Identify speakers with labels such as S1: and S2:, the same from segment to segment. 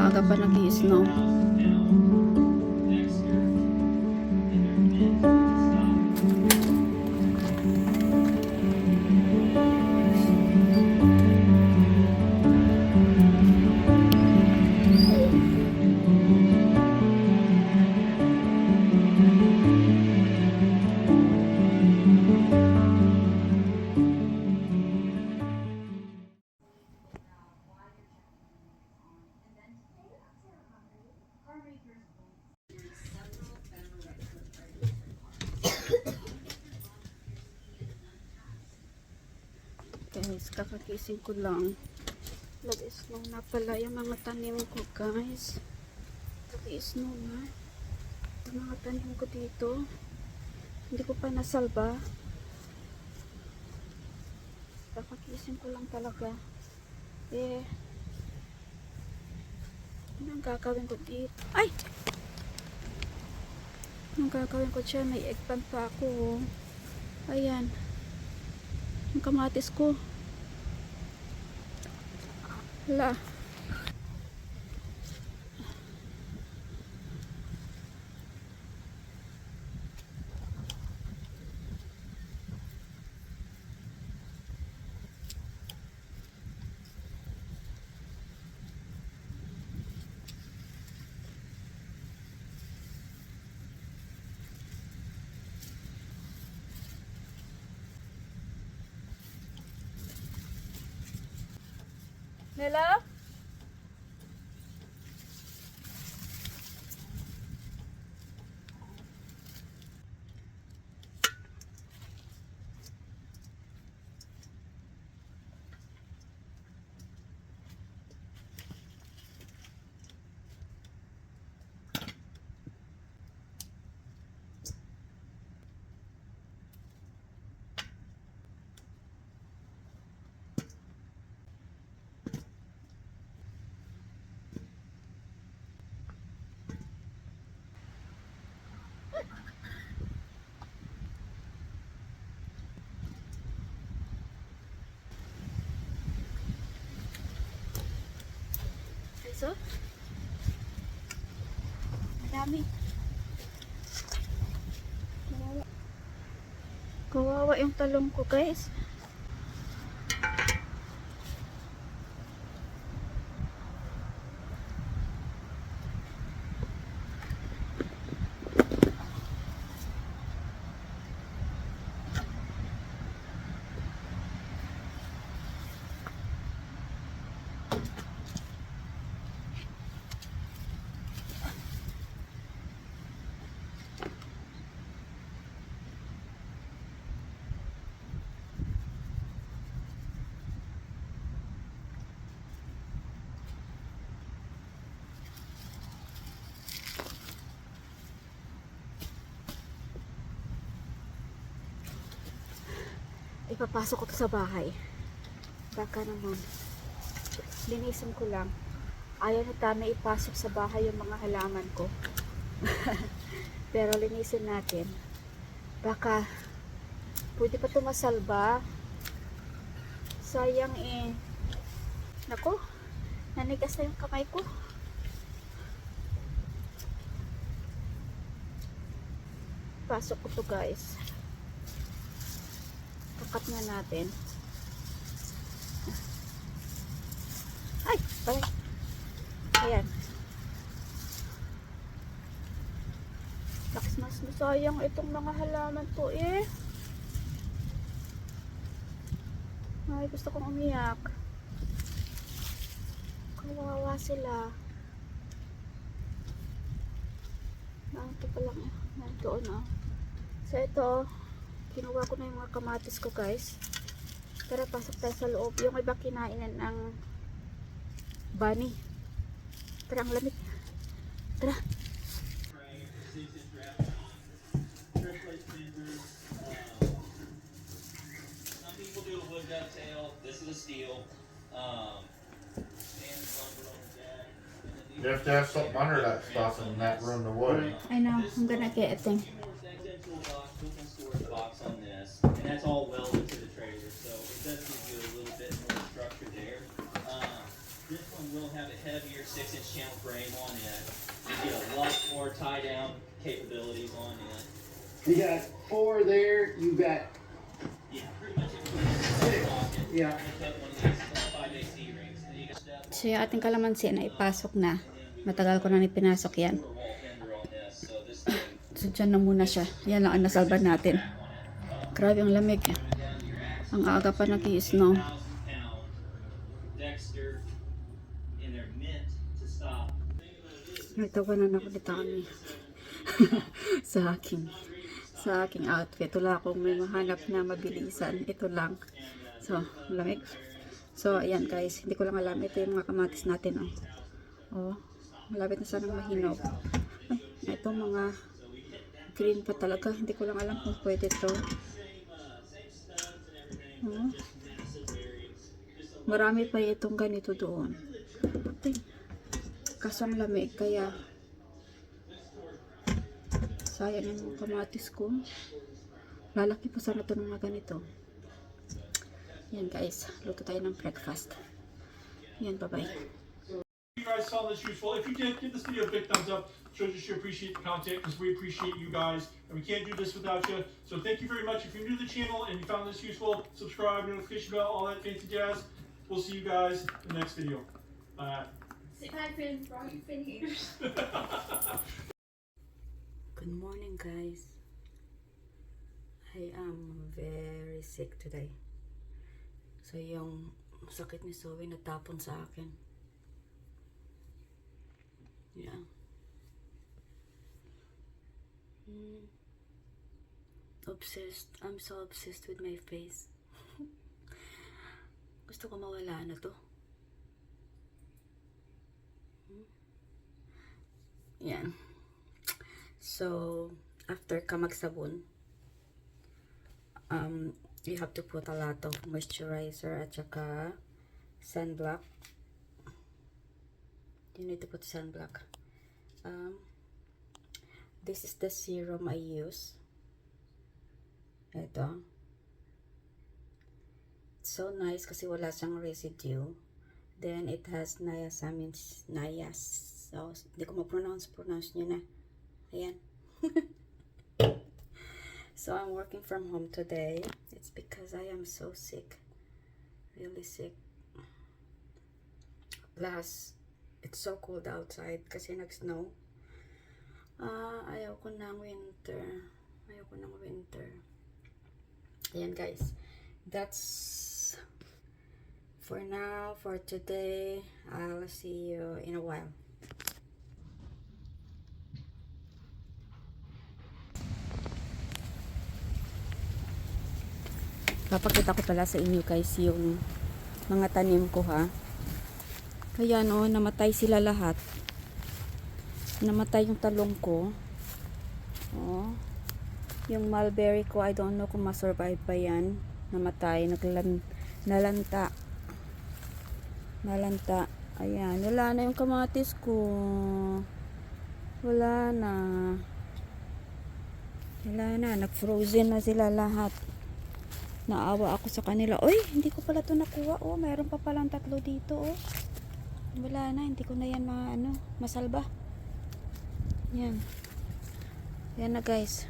S1: maaga pa nag-i-snow. Guys, kakakising ko lang. Nag-snow na pala yung mga tanim ko, guys. Nag-snow na. Yung mga tanim ko dito. Hindi ko pa nasalba. Kakakising ko lang talaga. Anong gagawin ko dito? Ay! Anong gagawin ko dyan? May eggplant pa ako. Ayan. Yung kamatis ko. Hala. Nela? So, madami. Kawawa yung talong ko, guys. Ipapasok ko to sa bahay. Baka naman. Linisin ko lang. Ayaw na tama ipasok sa bahay yung mga halaman ko. Pero linisin natin. Baka pwede pa ito masalba. Sayang eh. Naku, nanigas na yung kamay ko. Pasok ko to, guys. Kakat na natin. Ay! Balik. Ayan. Lakas mas masayang itong mga halaman ko eh. Ay, gusto kong umiyak. Kawawa sila. Ito pa lang. Doon oh. So ito, kinuha ko na yung mga kamatis ko, guys. Tara, pasok tayo sa loob. Yung iba kinainan ng bunny. Tara, ang lamig. Tara.
S2: Some people do a wood dovetail. This is a steel.
S3: You have to have something under that stuff in that room to wood.
S1: I know, I'm gonna get a thing.
S2: Box on this, and that's all welded to the trailer, so it does give you a little bit more structure there. This one will have a heavier 6-inch channel frame on it. You get a lot more tie down capabilities on it.
S4: You got 4 there. You got
S2: Yeah, pretty much it.
S4: yeah.
S2: Put one of these 5AC rings. Then you got step
S1: So yung ating kalamansi na ipasok na. Matagal ko na pinasok yan.
S2: or wall fender on this. So this thing
S1: So dyan na muna siya. Yan lang ang nasalba natin. Grabe ang lamig. Ang aga pa nag-i-snow.
S2: 1,000-pound Dexter, and they're meant to stop.
S1: Nagtawanan ako dito kami. sa aking outfit. Wala akong may mahanap na mabilisan. Ito lang. So, lamig. So, ayan guys. Hindi ko lang alam. Ito yung mga kamatis natin. Oh, malapit na sanang mahinog. Ay, ito mga green pa talaga. Hindi ko lang alam kung pwede ito. Oh. Marami pa itong ganito doon. Ay, kaso ang lamig. Kaya sayang yung kamatis ko. Lalaki pa sana ito ng mga ganito. Yan guys, luto tayo ng breakfast. Yan, bye-bye.
S5: You guys found this useful. If you did, give this video a big thumbs up. Shows us you appreciate the content because we appreciate you guys and we can't do this without you. So thank you very much. If you're new to the channel and you found this useful, subscribe, notification bell, all that fancy jazz. We'll see you guys in the next video. Bye.
S6: Say bye, friends. For all you fin haters.
S1: Good morning guys. I am very sick today. So yung sakit ni Zoe natapon sa akin. Yeah. Obsessed. I'm so obsessed with my face. Gusto ko mawala na to. Yan. So, after ka magsabon, you have to put a lot of moisturizer at saka sunblock. You need to put sunblock. This is the serum I use. Ito. It's so nice kasi wala siyang residue. Then, it has niacinamide. So, hindi ko ma-pronounce nyo na. Ayan. So, I'm working from home today. It's because I am so sick. Really sick. Plus, it's so cold outside kasi nag-snow. Ayaw ko ng winter. Ayan guys. That's for now, for today. I'll see you in a while. Papakita ko pala sa inyo guys yung mga tanim ko ha. Kaya no, namatay sila lahat. Namatay yung talong ko. Oh. Yung mulberry ko, I don't know kung ma-survive pa yan. Namatay, nalanta. Ayan, wala na yung kamatis ko. Wala na. Nag-frozen na sila lahat. Naawa ako sa kanila. Uy, hindi ko pala ito nakuha. Oh, mayroon pa palang 3 dito. Oh. Wala na, hindi ko na yan masalba. Yan. Yan na guys.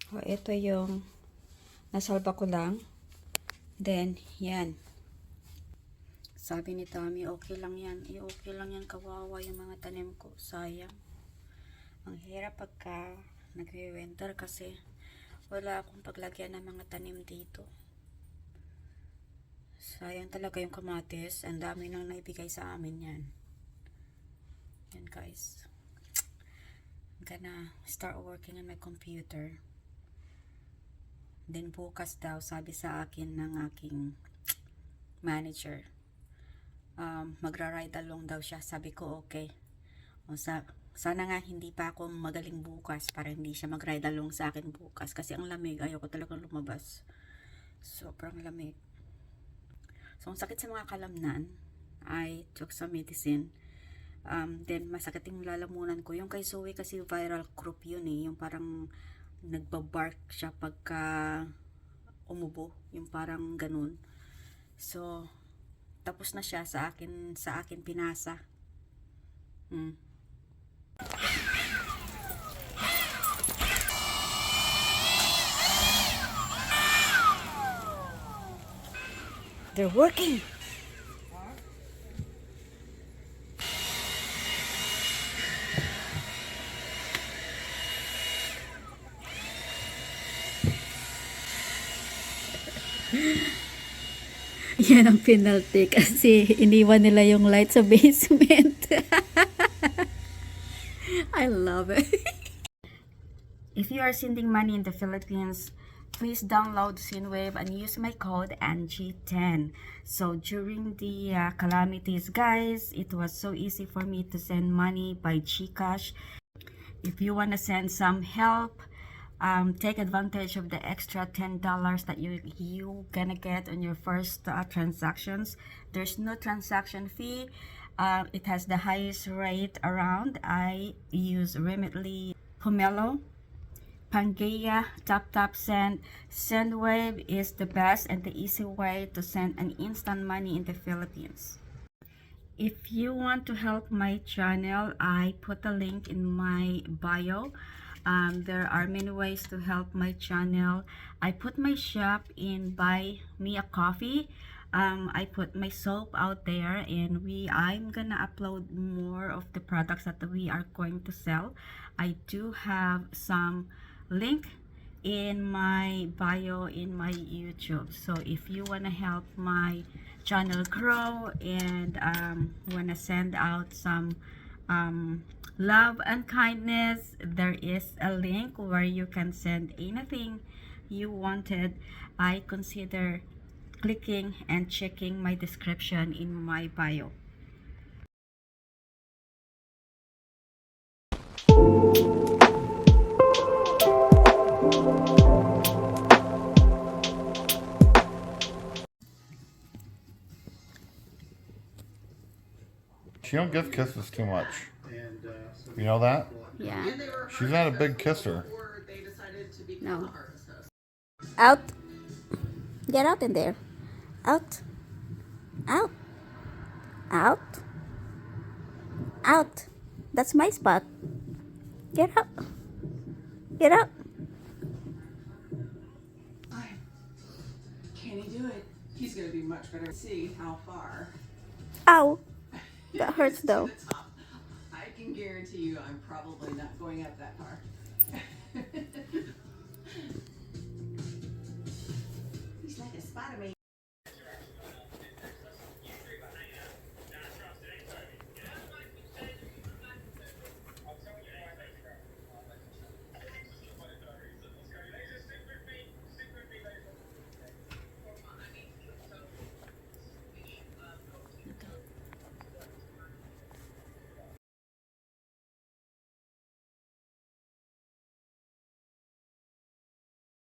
S1: Oh, ito yung nasalba ko lang. Then, yan. Sabi ni Tommy, okay lang yan. Okay lang yan, kawawa yung mga tanim ko. Sayang. Ang hirap pagka nagwi-winter kasi wala akong paglagyan ng mga tanim dito. Sayang talaga yung kamatis. Ang dami nang naibigay sa amin yan. Yan guys. I'm gonna start working on my computer. Then bukas daw, sabi sa akin ng aking manager, magra-ride along daw siya. Sabi ko okay. O sana nga hindi pa ako magaling bukas para hindi siya mag-ride along sa akin bukas kasi ang lamig, ayoko talagang lumabas. Sobrang lamig. So, ang sakit sa mga kalamnan, I took some medicine. Then, masakit yung lalamunan ko. Yung kay Zoe kasi viral croup yun eh. Yung parang nagbabark siya pagka umubo. Yung parang ganun. So, tapos na siya sa akin pinasa. They're working. Yan ang penalty kasi iniwan nila yung light sa basement. I love it. If you are sending money in the Philippines, please download Sinwave and use my code NG10. So during the calamities, guys, it was so easy for me to send money by GCash. If you want to send some help, take advantage of the extra $10 that you gonna get on your first transactions. There's no transaction fee. It has the highest rate around. I use Remitly, Pomelo, Pangea, TapTapSend. Sendwave is the best and the easy way to send an instant money in the Philippines. If you want to help my channel, I put a link in my bio. There are many ways to help my channel. I put my shop in Buy Me a Coffee. I put my soap out there, and I'm gonna upload more of the products that we are going to sell. I do have some link in my bio in my YouTube. So if you want to help my channel grow and want to send out some love and kindness, there is a link where you can send anything you wanted. I consider clicking and checking my description in my bio.
S3: She don't give kisses too much.
S4: And so
S3: You know that?
S1: Yeah.
S3: She's not a big kisser.
S1: No. Out. Get out in there. Out. Out. Out. Out. That's my spot. Get out. Get out.
S7: Can he do it? He's gonna be much better. See how far.
S1: Ow. That hurts though.
S7: To the top. I can guarantee you I'm probably not going up that far. He's like a Spider-Man.